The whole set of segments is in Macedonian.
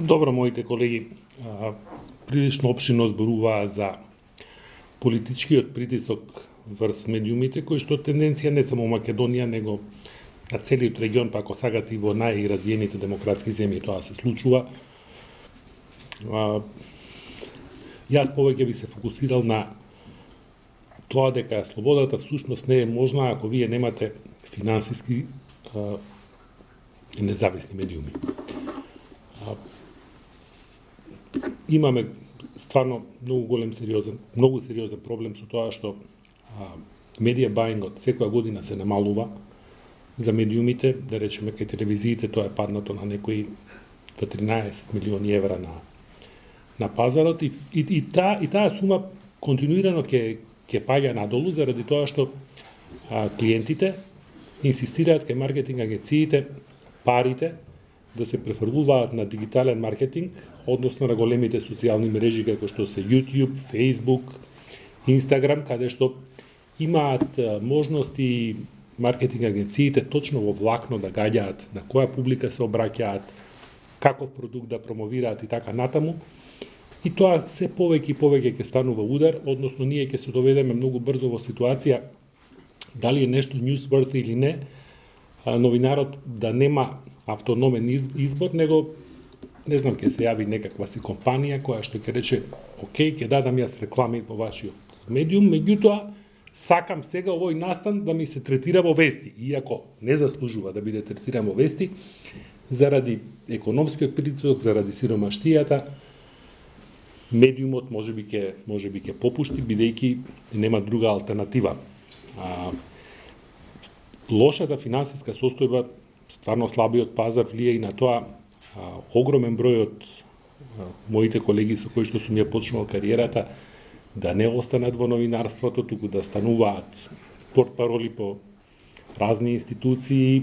Добро, моите колеги, прилично опширно зборуваа за политичкиот притисок врз медиумите, кој што тенденција не само во Македонија, него на целиот регион, па ако сакате и во најразвиените демократски земји тоа се случува. Јас повеќе би се фокусирал на тоа дека слободата всушност не е можна ако вие немате финансиски независни медиуми. Имаме стварно многу сериозен проблем со тоа што медија баингот секоја година се намалува за медиумите, да речеме кај телевизиите тоа е паднато на некои 13 милиони евра на пазарот и таа сума континуирано ќе паѓа надолу заради тоа што клиентите инсистираат кај маркетинг агенциите парите да се префрлуваат на дигитален маркетинг, односно на големите социјални мрежи како што се YouTube, Facebook, Instagram, каде што имаат можности маркетинг агенциите точно во влакно да гаѓаат на која публика се обраќаат, каков продукт да промовираат и така натаму. И тоа се повеќе и повеќе ќе станува удар, односно ние ќе се доведеме многу брзо во ситуација дали е нешто newsworthy или не, новинарот да нема автономен избор, него не знам, ќе се јави некаква си компанија која што ќе рече окей, ќе дадам јас реклами во вашиот медиум, меѓутоа сакам сега овој настан да ми се третира во вести, иако не заслужува да биде третиран во вести, заради економскиот притисок, заради сиромаштијата, медиумот можеби ќе попушти, бидејќи нема друга алтернатива. Лошата финансиска состојба, стварно слабиот пазар влие и на тоа огромен број од моите колеги со кои што сум ја почнал кариерата да не останат во новинарството, туку да стануваат портпароли по разни институции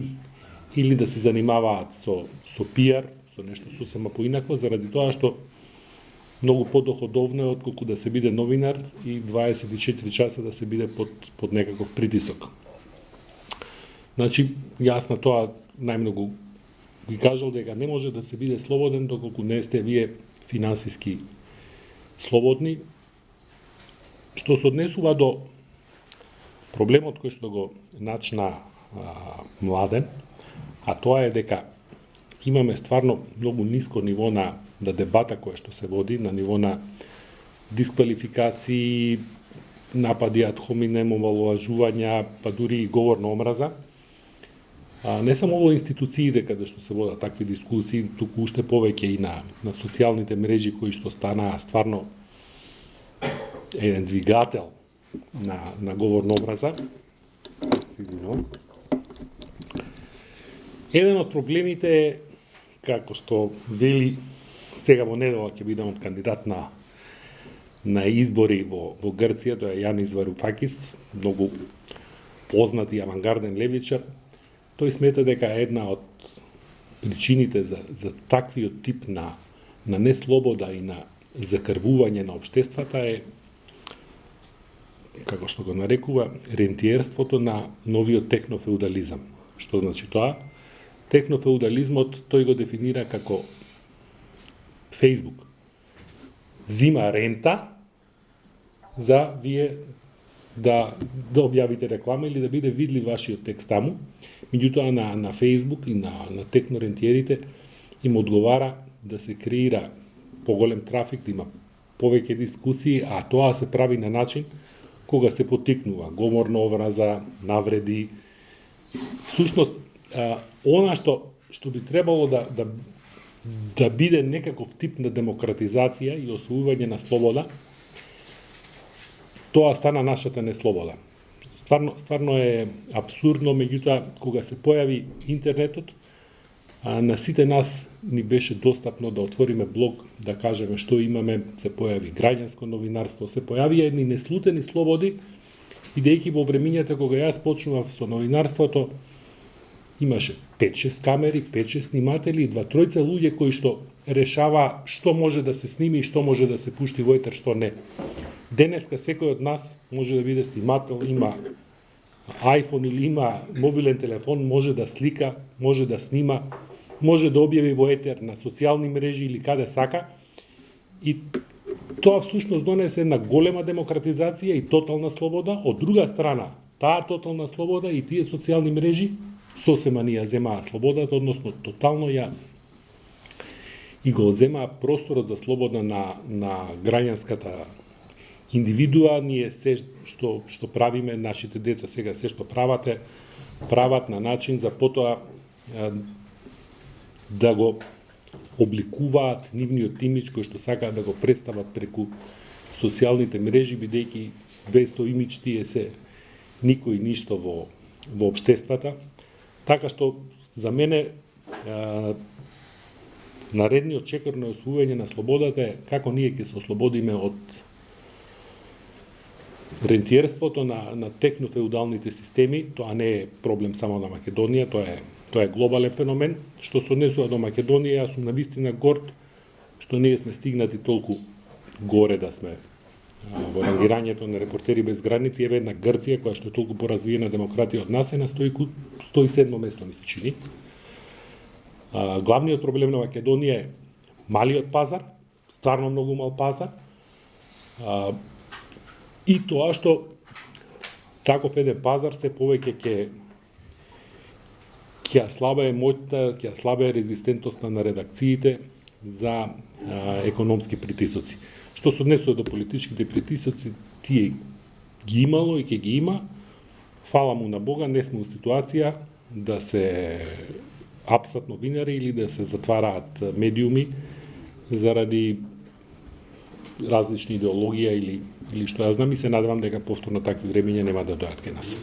или да се занимаваат со пиар, со нешто сосема поинакво, заради тоа што многу подоходовно е отколку да се биде новинар и 24 часа да се биде под некаков притисок. Значи, јас на тоа најмногу ги кажал дека не може да се биде слободен доколку не сте вие финансиски слободни. Што се однесува до проблемот кој што го начна Младен, а тоа е дека имаме стварно многу ниско ниво на дебата која што се води, на ниво на дисквалификации, напади ад хоминем, омаловажувања, па дури и говор на омраза. Не само во институциите каде што се водат такви дискусии, туку уште повеќе и на социјалните мрежи кои што станаа стварно еден двигател на говор на омраза. Се извинувам. Еден од проблемите е, како што вели, сега во недела ќе бидам од кандидат на избори во Грција, тоа е Јанис Варуфакис, многу познат и авангарден левичар. Тој смета дека една од причините за таквиот тип на неслобода и на закрвување на општествата е, како што го нарекува, рентиерството на новиот технофеудализам. Што значи тоа? Технофеудализмот тој го дефинира како Facebook зима рента за вие да објавите реклама или да биде видлив вашиот текст таму. Меѓутоа на Facebook и на технорентиерите им одговара да се креира поголем трафик, да има повеќе дискусии, а тоа се прави на начин кога се поттикнува говор на омраза, навреди. Всушност, она што би требало да биде некаков тип на демократизација и освојување на слобода, тоа стана нашата неслобода. Стварно е абсурдно, меѓутоа, кога се појави интернетот, на сите нас ни беше достапно да отвориме блог, да кажеме што имаме, се појави граѓанско новинарство, се појави едни неслутени слободи, бидејќи во времињата кога јас почнував со новинарството, имаше 5-6 камери, 5-6 сниматели и 2-3 луѓе кои што решава што може да се сними и што може да се пушти во етер, што не. Денеска секој од нас може да биде снимател, има iPhone или има мобилен телефон, може да слика, може да снима, може да објави во етер на социјални мрежи или каде сака, и тоа всушност донесе една голема демократизација и тотална слобода. Од друга страна, таа тотална слобода и тие социјални мрежи сосема ни ја земаа слободата, односно тотално ја и го одземаа просторот за слобода на граѓанската индивидуа. Ние се што правиме, нашите деца сега се што прават на начин за потоа да го обликуваат нивниот имидж кој што сакаат да го представат преку социјалните мрежи, бидејќи без тој имидж тие се никој ништо во општествата. Така што за мене наредниот чекор на освојување на слободата е како ние ќе се ослободиме од рентиерството на технофеудалните системи. Тоа не е проблем само на Македонија, тоа е глобален феномен. Што се однесува до Македонија, јас сум навистина горд што ние сме стигнати толку горе да сме во рангирањето на Репортери без граници. Еве една Грција која што е толку поразвиена демократија од нас е на 107 место, ми се чини. Главниот проблем на Македонија е малиот пазар, стварно многу мал пазар, и тоа што таков еден пазар се повеќе ќе ја слабее моќта, ќе ја слабее резистентноста на редакциите за економски притисоци. Што се однесува до политичките притисоци, тие ги имало и ќе ги има. Фала му на Бога, не сме у ситуација да се апсат новинари или да се затвараат медиуми заради различни идеологија или што ја знам, и се надевам дека повторно такви времења нема да дојдат кај нас.